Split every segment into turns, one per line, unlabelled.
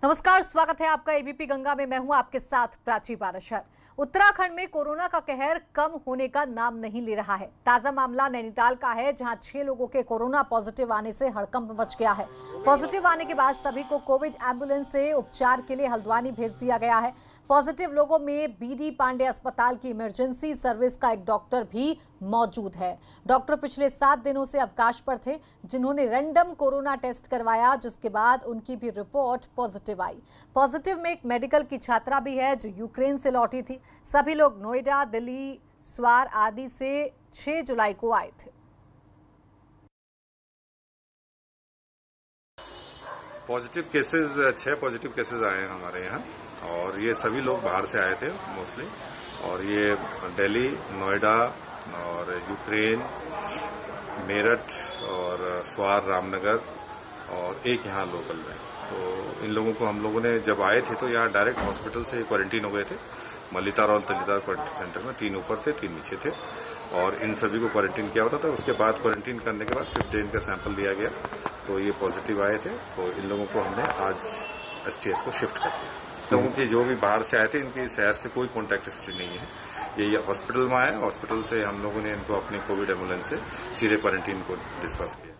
नमस्कार, स्वागत है आपका एबीपी गंगा में। मैं हूं आपके साथ प्राची पाराशर। उत्तराखंड में कोरोना का कहर कम होने का नाम नहीं ले रहा है। ताजा मामला नैनीताल का है, जहां 6 लोगों के कोरोना पॉजिटिव आने से हड़कंप मच गया है। पॉजिटिव आने के बाद सभी को कोविड एम्बुलेंस से उपचार के लिए हल्द्वानी भेज दिया गया है। पॉजिटिव लोगों में बीडी पांडे अस्पताल की इमरजेंसी सर्विस का एक डॉक्टर भी मौजूद है। डॉक्टर पिछले 7 दिनों से अवकाश पर थे, जिन्होंने रैंडम कोरोना टेस्ट करवाया, जिसके बाद उनकी भी रिपोर्ट पॉजिटिव आई। पॉजिटिव में एक मेडिकल की छात्रा भी है, जो यूक्रेन से लौटी थी। सभी लोग नोएडा, दिल्ली, स्वार आदि से 6 जुलाई को आए थे।
पॉजिटिव केसेस 6 पॉजिटिव केसेस आए हैं हमारे यहाँ, और ये सभी लोग बाहर से आए थे मोस्टली। और ये दिल्ली, नोएडा और यूक्रेन, मेरठ और स्वार, रामनगर और एक यहाँ लोकल में। तो इन लोगों को हम लोगों ने जब आए थे तो यहाँ डायरेक्ट हॉस्पिटल से क्वारंटीन हो गए थे। मलितार और तलितार क्वारंटीन सेंटर में 3 ऊपर थे, 3 नीचे थे, और इन सभी को क्वारंटीन किया होता था। उसके बाद क्वारंटीन करने के बाद 5 डे इनका सैंपल लिया गया, तो ये पॉजिटिव आए थे। तो इन लोगों को हमने आज एसटीएस को शिफ्ट कर दिया। लोगों की जो भी बाहर से आए थे, इनकी शहर से कोई कॉन्टैक्ट हिस्ट्री नहीं है। ये हॉस्पिटल में आए, हॉस्पिटल से हम लोगों ने इनको अपनी कोविड एम्बुलेंस से सीधे क्वारंटीन को डिस्कस किया।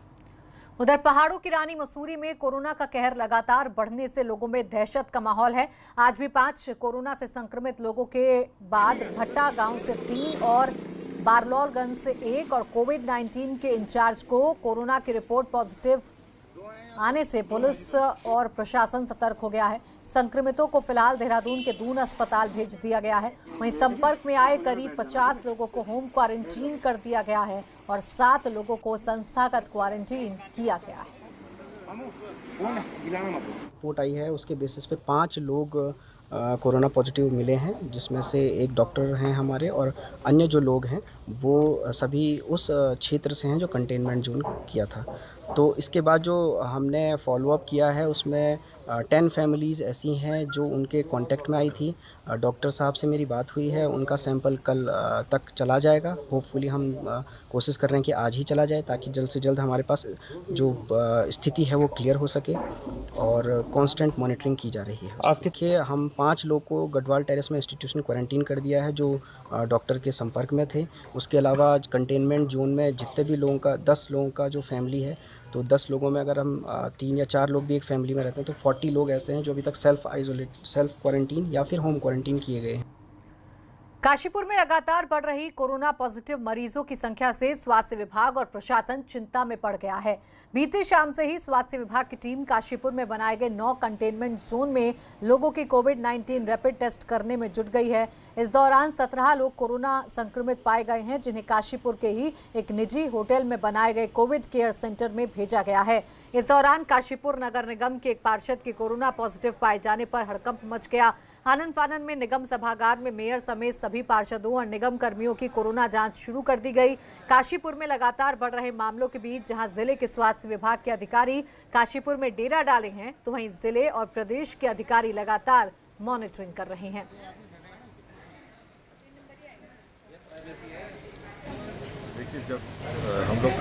उधर पहाड़ों की रानी मसूरी में कोरोना का कहर लगातार बढ़ने से लोगों में दहशत का माहौल है। आज भी 5 कोरोना से संक्रमित लोगों के बाद भट्टा गांव से 3 और बारलौरगंज से 1 और कोविड-19 के इंचार्ज को कोरोना की रिपोर्ट पॉजिटिव आने से पुलिस और प्रशासन सतर्क हो गया है। संक्रमितों को फिलहाल देहरादून के दून अस्पताल भेज दिया गया है। वहीं संपर्क में आए करीब 50 लोगों को होम क्वारंटीन कर दिया गया है और 7 लोगों को संस्थागत क्वारंटीन किया गया है।
रिपोर्ट आई है, उसके बेसिस पे 5 लोग कोरोना पॉजिटिव मिले हैं, जिसमें से एक डॉक्टर हैं हमारे, और अन्य जो लोग हैं वो सभी उस क्षेत्र से हैं जो कंटेनमेंट जोन किया था। तो इसके बाद जो हमने फॉलोअप किया है, उसमें 10 फैमिलीज़ ऐसी हैं जो उनके कांटेक्ट में आई थी। डॉक्टर साहब से मेरी बात हुई है, उनका सैंपल कल तक चला जाएगा। होपफुली हम कोशिश कर रहे हैं कि आज ही चला जाए, ताकि जल्द से जल्द हमारे पास जो स्थिति है वो क्लियर हो सके, और कांस्टेंट मॉनिटरिंग की जा रही है। आप देखिए, हम 5 लोग को गढ़वाल टेरेस में इंस्टीट्यूशन क्वारंटीन कर दिया है, जो डॉक्टर के संपर्क में थे। उसके अलावा कंटेनमेंट जोन में जितने भी लोगों का 10 लोगों का जो फैमिली है, तो 10 लोगों में अगर हम 3 या 4 लोग भी एक फैमिली में रहते हैं, तो 40 लोग ऐसे हैं जो अभी तक सेल्फ क्वारंटीन या फिर होम क्वारंटीन किए गए हैं।
काशीपुर में लगातार बढ़ रही कोरोना पॉजिटिव मरीजों की संख्या से स्वास्थ्य विभाग और प्रशासन चिंता में पड़ गया है। बीती शाम से ही स्वास्थ्य विभाग की टीम काशीपुर में बनाए गए 9 कंटेनमेंट जोन में लोगों की कोविड-19 रैपिड टेस्ट करने में जुट गई है। इस दौरान 17 लोग कोरोना संक्रमित पाए गए हैं, जिन्हें काशीपुर के ही एक निजी होटल में बनाए गए कोविड केयर सेंटर में भेजा गया है। इस दौरान काशीपुर नगर निगम के एक पार्षद की कोरोना पॉजिटिव पाए जाने पर हड़कंप मच गया। आनन फानन में निगम सभागार में मेयर समेत सभी पार्षदों और निगम कर्मियों की कोरोना जांच शुरू कर दी गई। काशीपुर में लगातार बढ़ रहे मामलों के बीच जहां जिले के स्वास्थ्य विभाग के अधिकारी काशीपुर में डेरा डाले हैं, तो वहीं जिले और प्रदेश के अधिकारी लगातार मॉनिटरिंग कर रहे हैं।
देखिए, जब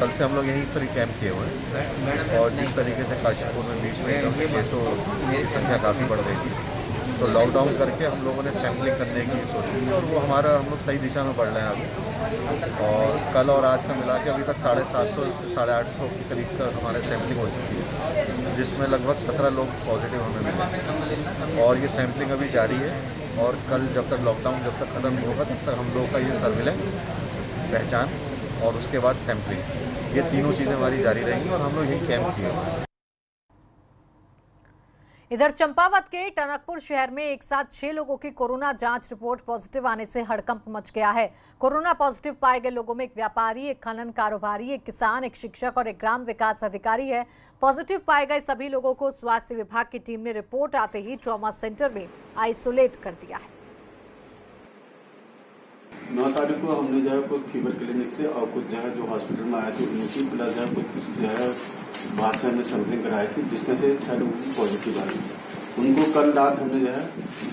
कल से हम लोग यहीं पर ही कैंप किए हुए हैं, और जिस तरीके से काशीपुर में बीच में एकदम केसों की संख्या काफ़ी बढ़ गई थी, तो लॉकडाउन करके हम लोगों ने सैम्पलिंग करने की सोची, और वो हम लोग सही दिशा में बढ़ रहे हैं अभी। और कल और आज का मिला के अभी तक 750 से 850 के करीब का हमारे सैम्पलिंग हो चुकी है, जिसमें लगभग 17 लोग पॉजिटिव हमें मिले, और ये सैम्पलिंग अभी जारी है। और कल जब तक लॉकडाउन ख़त्म नहीं होगा, तब तक हम लोग का ये सर्विलेंस, पहचान और उसके बाद सैम्पलिंग, ये तीनों चीज़ें हमारी जारी रहेंगी, और हम लोग यही कैंप किए।
इधर चंपावत के टनकपुर शहर में एक साथ 6 लोगों की कोरोना जांच रिपोर्ट पॉजिटिव आने से हड़कंप मच गया है। कोरोना पॉजिटिव पाए गए लोगों में एक व्यापारी, एक खनन कारोबारी, एक किसान, एक शिक्षक और एक ग्राम विकास अधिकारी है। पॉजिटिव पाए गए सभी लोगों को स्वास्थ्य विभाग की टीम ने रिपोर्ट आते ही ट्रॉमा सेंटर में आइसोलेट कर दिया है।
9 तारीख को हमने जो है कुछ फीवर क्लिनिक से और कुछ जो है जो हॉस्पिटल में आए थे उनकी प्लस जो है कुछ जो है बाहर से हमने सैंपलिंग कराई थी, जिसमें से 6 लोगों की पॉजिटिव आई। उनको कल रात हमने जो है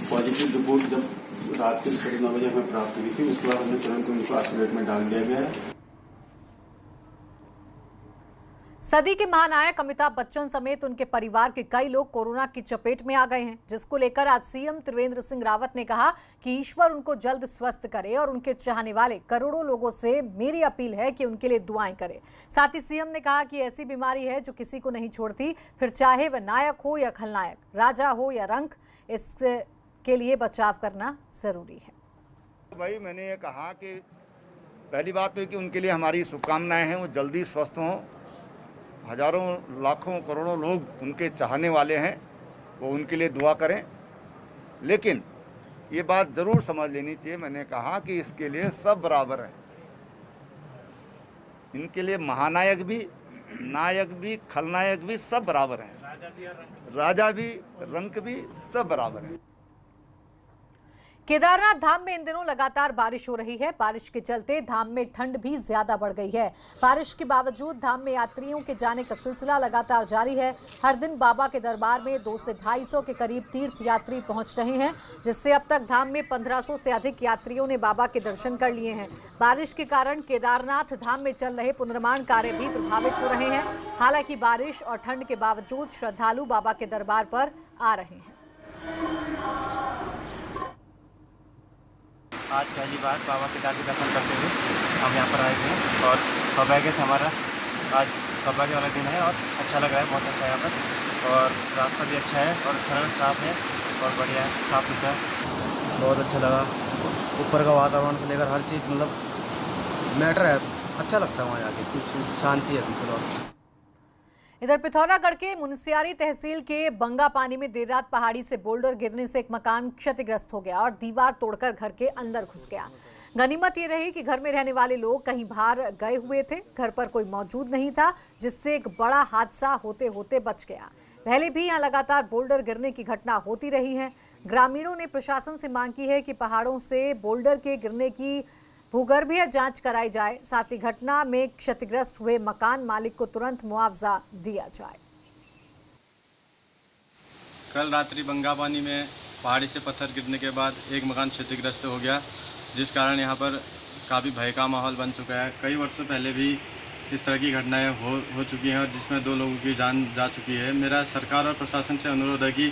पॉजिटिव रिपोर्ट जब रात के 9:30 बजे हमें प्राप्त हुई थी, उसके बाद हमने तुरंत उनको आइसोलेट में डाल दिया गया है।
सदी के महानायक अमिताभ बच्चन समेत उनके परिवार के कई लोग कोरोना की चपेट में आ गए हैं, जिसको लेकर आज सीएम त्रिवेंद्र सिंह रावत ने कहा कि ईश्वर उनको जल्द स्वस्थ करे और उनके चाहने वाले करोड़ों लोगों से मेरी अपील है कि उनके लिए दुआएं करें। साथ ही सीएम ने कहा कि ऐसी बीमारी है जो किसी को नहीं छोड़ती, फिर चाहे वह नायक हो या खलनायक, राजा हो या रंक, इसके लिए बचाव करना जरूरी है।
भाई मैंने ये कहा कि पहली बात तो कि उनके लिए हमारी शुभकामनाएं हैं, वो जल्दी स्वस्थ हों। हजारों लाखों करोड़ों लोग उनके चाहने वाले हैं, वो उनके लिए दुआ करें। लेकिन ये बात ज़रूर समझ लेनी चाहिए, मैंने कहा कि इसके लिए सब बराबर हैं। इनके लिए महानायक भी, नायक भी, खलनायक भी सब बराबर हैं। राजा भी, रंक भी सब बराबर हैं।
केदारनाथ धाम में इन दिनों लगातार बारिश हो रही है। बारिश के चलते धाम में ठंड भी ज्यादा बढ़ गई है। बारिश के बावजूद धाम में यात्रियों के जाने का सिलसिला लगातार जारी है। हर दिन बाबा के दरबार में 200 से 250 के करीब तीर्थ यात्री पहुंच रहे हैं, जिससे अब तक धाम में 1500 से अधिक यात्रियों ने बाबा के दर्शन कर लिए हैं। बारिश के कारण केदारनाथ धाम में चल रहे पुनर्निर्माण कार्य भी प्रभावित हो रहे हैं। हालांकि बारिश और ठंड के बावजूद श्रद्धालु बाबा के दरबार पर आ रहे हैं।
आज पहली बार बाबा केदार के दर्शन करते हुए हम यहाँ पर आए थे और सौभाग्य से हमारा आज सौभाग्य वाला दिन है और अच्छा लग रहा है, बहुत अच्छा है यहाँ पर। और रास्ता भी अच्छा है और सरल साफ है और बढ़िया है, साफ सुथरा।
बहुत अच्छा लगा। ऊपर का वातावरण से लेकर हर चीज़ मतलब मैटर है, अच्छा लगता है वहाँ जाके, कुछ शांति है बिल्कुल।
इधर पिथौरागढ़ के मुनस्यारी तहसील के बंगा पानी में देर रात पहाड़ी से बोल्डर गिरने से एक मकान क्षतिग्रस्त हो गया और दीवार तोड़कर घर के अंदर घुस गया। गनीमत ये रही कि घर में रहने वाले लोग कहीं बाहर गए हुए थे, घर पर कोई मौजूद नहीं था, जिससे एक बड़ा हादसा होते होते बच गया। पहले भी यहाँ लगातार बोल्डर गिरने की घटना होती रही है। ग्रामीणों ने प्रशासन से मांग की है कि पहाड़ों से बोल्डर के गिरने की भूगर्भीय जांच कराई जाए, साथ ही घटना में क्षतिग्रस्त हुए मकान मालिक को तुरंत मुआवजा दिया जाए।
कल रात्रि बंगापानी में पहाड़ी से पत्थर गिरने के बाद एक मकान क्षतिग्रस्त हो गया, जिस कारण यहां पर काफ़ी भय का माहौल बन चुका है। कई वर्षों पहले भी इस तरह की घटनाएं हो चुकी हैं और जिसमें 2 लोगों की जान जा चुकी है। मेरा सरकार और प्रशासन से अनुरोध है कि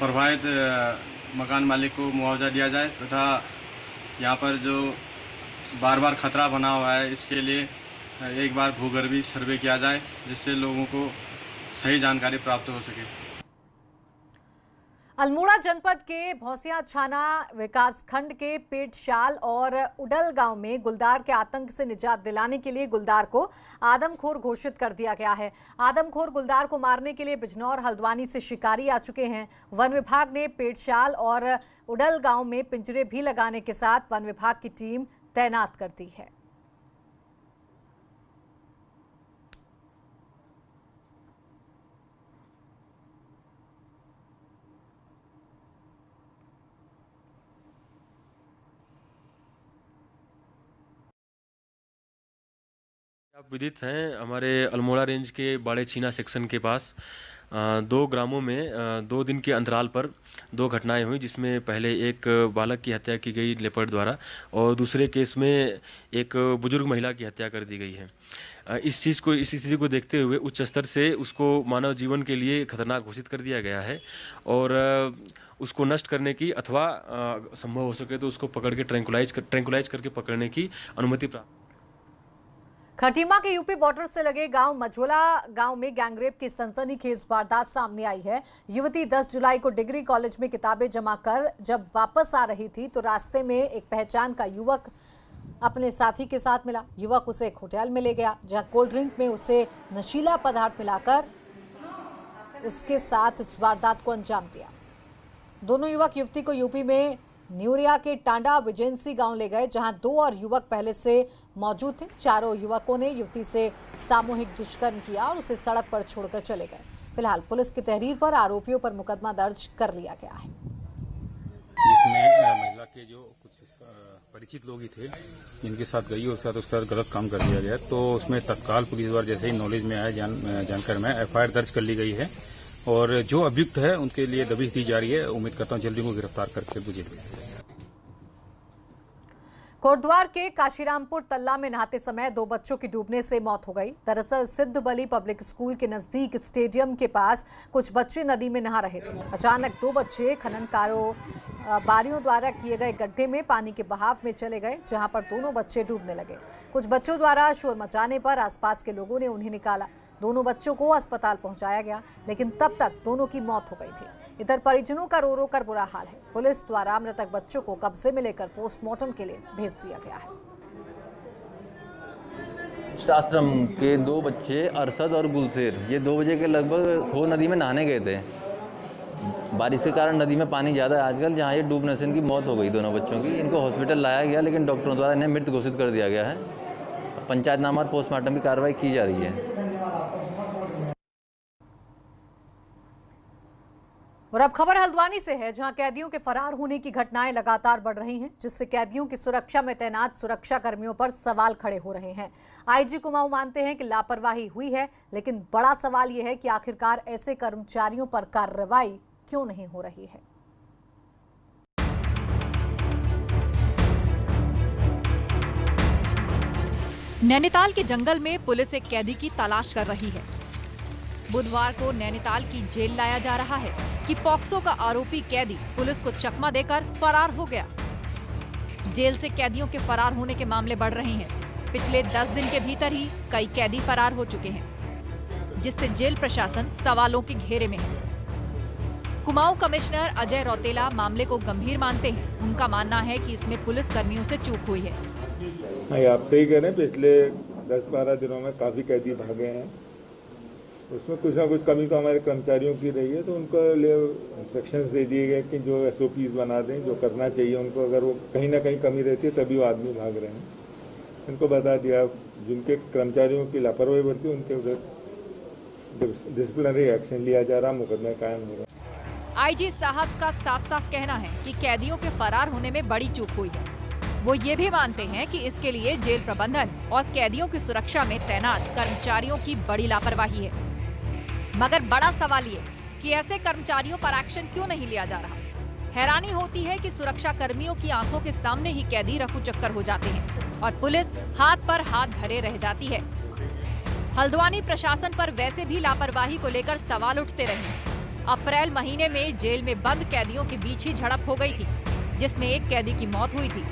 प्रभावित मकान मालिक को मुआवजा दिया जाए तथा यहाँ पर जो बार खतरा बना हुआ है, इसके लिए एक बार भूगर्भीय सर्वे किया जाए, जिससे लोगों को सही जानकारी प्राप्त हो सके।
अल्मोड़ा जनपद के भौसिया छाना विकासखंड के पेटशाल और उडल गांव में गुलदार के आतंक से निजात दिलाने के लिए गुलदार को आदमखोर घोषित कर दिया गया है। आदमखोर गुलदार को मारने के लिए बिजनौर हल्द्वानी से शिकारी आ चुके हैं। वन विभाग ने पेटशाल और उडल गांव में पिंजरे भी लगाने के साथ वन विभाग की टीम तैनात कर दी है।
आप विदित हैं, हमारे अल्मोड़ा रेंज के बाड़े छीना सेक्शन के पास 2 ग्रामों में 2 दिन के अंतराल पर 2 घटनाएं हुई, जिसमें पहले एक बालक की हत्या की गई लेपर्ड द्वारा और दूसरे केस में एक बुजुर्ग महिला की हत्या कर दी गई है। इस स्थिति को देखते हुए उच्च स्तर से उसको मानव जीवन के लिए खतरनाक घोषित कर दिया गया है और उसको नष्ट करने की अथवा संभव हो सके तो उसको पकड़ के ट्रैंकुलाइज करके पकड़ने की अनुमति प्राप्त।
खटीमा के यूपी बॉर्डर से लगे गांव मझोला गांव में गैंगरेप की सनसनीखेज वारदात सामने आई है। युवती 10 जुलाई को डिग्री कॉलेज में किताबें जमा कर जब वापस आ रही थी तो रास्ते में एक पहचान का युवक अपने साथी के साथ मिला। युवक उसे एक होटल में ले गया, जहां कोल्ड ड्रिंक में उसे नशीला पदार्थ मिलाकर उसके साथ इस वारदात को अंजाम दिया। दोनों युवक युवती को यूपी में न्यूरिया के टांडा विजेंसी गांव ले गए, जहां 2 और युवक पहले से मौजूद थे। चारों युवकों ने युवती से सामूहिक दुष्कर्म किया और उसे सड़क पर छोड़कर चले गए। फिलहाल पुलिस की तहरीर पर आरोपियों पर मुकदमा दर्ज कर लिया गया है।
जिसमें महिला के जो कुछ परिचित लोग ही थे जिनके साथ गई, उसके साथ गलत काम कर दिया गया, तो उसमें तत्काल पुलिस द्वारा जैसे ही नॉलेज में आया जानकर में FIR दर्ज कर ली गई है और जो अभियुक्त है उनके लिए दबिश दी जा रही है। उम्मीद करता हूँ जल्दी को गिरफ्तार करके जेल भेजा जाएगा।
कोटद्वार के काशीरामपुर तल्ला में नहाते समय 2 बच्चों की डूबने से मौत हो गई। दरअसल सिद्ध बली पब्लिक स्कूल के नजदीक स्टेडियम के पास कुछ बच्चे नदी में नहा रहे थे। अचानक 2 बच्चे खननकारों बारियों द्वारा किए गए गड्ढे में पानी के बहाव में चले गए, जहां पर दोनों बच्चे डूबने लगे। कुछ बच्चों द्वारा शोर मचाने पर आसपास के लोगों ने उन्हें निकाला। दोनों बच्चों को अस्पताल पहुंचाया गया, लेकिन तब तक दोनों की मौत हो गई थी। इधर परिजनों का रो रो कर बुरा हाल है। पुलिस द्वारा मृतक बच्चों को कब्जे में लेकर पोस्टमार्टम के लिए भेज दिया गया है।
आश्रम के 2 बच्चे अरशद और गुलशेर, ये 2 बजे के लगभग खो नदी में नहाने गए थे। बारिश के कारण नदी में पानी ज़्यादा है आजकल, जहाँ ये डूबने से इनकी मौत हो गई दोनों बच्चों की। इनको हॉस्पिटल लाया गया, लेकिन डॉक्टरों द्वारा इन्हें मृत घोषित कर दिया गया है। पंचायतनामा और पोस्टमार्टम की कार्रवाई की जा रही है।
और अब खबर हल्द्वानी से है, जहां कैदियों के फरार होने की घटनाएं लगातार बढ़ रही हैं, जिससे कैदियों की सुरक्षा में तैनात सुरक्षा कर्मियों पर सवाल खड़े हो रहे हैं। आईजी कुमाऊं मानते हैं कि लापरवाही हुई है, लेकिन बड़ा सवाल यह है कि आखिरकार ऐसे कर्मचारियों पर कार्रवाई क्यों नहीं हो रही है।
नैनीताल के जंगल में पुलिस एक कैदी की तलाश कर रही है। बुधवार को नैनीताल की जेल लाया जा रहा है कि पॉक्सो का आरोपी कैदी पुलिस को चकमा देकर फरार हो गया। जेल से कैदियों के फरार होने के मामले बढ़ रहे हैं। पिछले 10 दिन के भीतर ही कई कैदी फरार हो चुके हैं, जिससे जेल प्रशासन सवालों के घेरे में है। कुमाऊं कमिश्नर अजय रौतेला मामले को गंभीर मानते हैं। उनका मानना है कि इसमें पुलिस कर्मियों से चूक हुई है।
आप सही कह रहे हैं, पिछले 10-12 दिनों में काफी कैदी भागे हैं। उसमें कुछ ना कुछ कमी तो हमारे कर्मचारियों की रही है, तो उनको लिए इंस्ट्रक्शंस दे दिए गए कि जो SOPs बना दें, जो करना चाहिए उनको। अगर वो कहीं ना कहीं कमी रहती है तभी वो आदमी भाग रहे हैं, इनको बता दिया। जिनके कर्मचारियों की लापरवाही बढ़ती है उनके उधर डिसिप्लिनरी एक्शन लिया जा रहा, मुकदमे कायम हो रहा।
आईजी साहब का साफ साफ कहना है कि कैदियों के फरार होने में बड़ी चूक हुई है। वो ये भी मानते हैं कि इसके लिए जेल प्रबंधन और कैदियों की सुरक्षा में तैनात कर्मचारियों की बड़ी लापरवाही है। मगर बड़ा सवाल ये कि ऐसे कर्मचारियों पर एक्शन क्यों नहीं लिया जा रहा। हैरानी होती है कि सुरक्षा कर्मियों की आंखों के सामने ही कैदी रफू चक्कर हो जाते हैं और पुलिस हाथ पर हाथ धरे रह जाती है। हल्द्वानी प्रशासन पर वैसे भी लापरवाही को लेकर सवाल उठते रहे। अप्रैल महीने में जेल में बंद कैदियों के बीच ही झड़प हो गई थी, जिसमें एक कैदी की मौत हुई थी।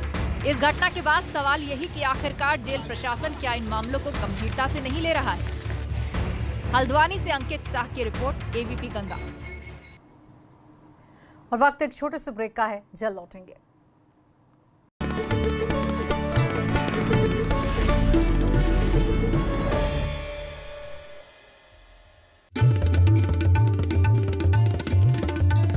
इस घटना के बाद सवाल यही कि आखिरकार जेल प्रशासन क्या इन मामलों को गंभीरता से नहीं ले रहा है। हल्द्वानी से अंकित साह की रिपोर्ट, AVP गंगा।
और वक्त एक छोटे से ब्रेक का है, जल्द लौटेंगे।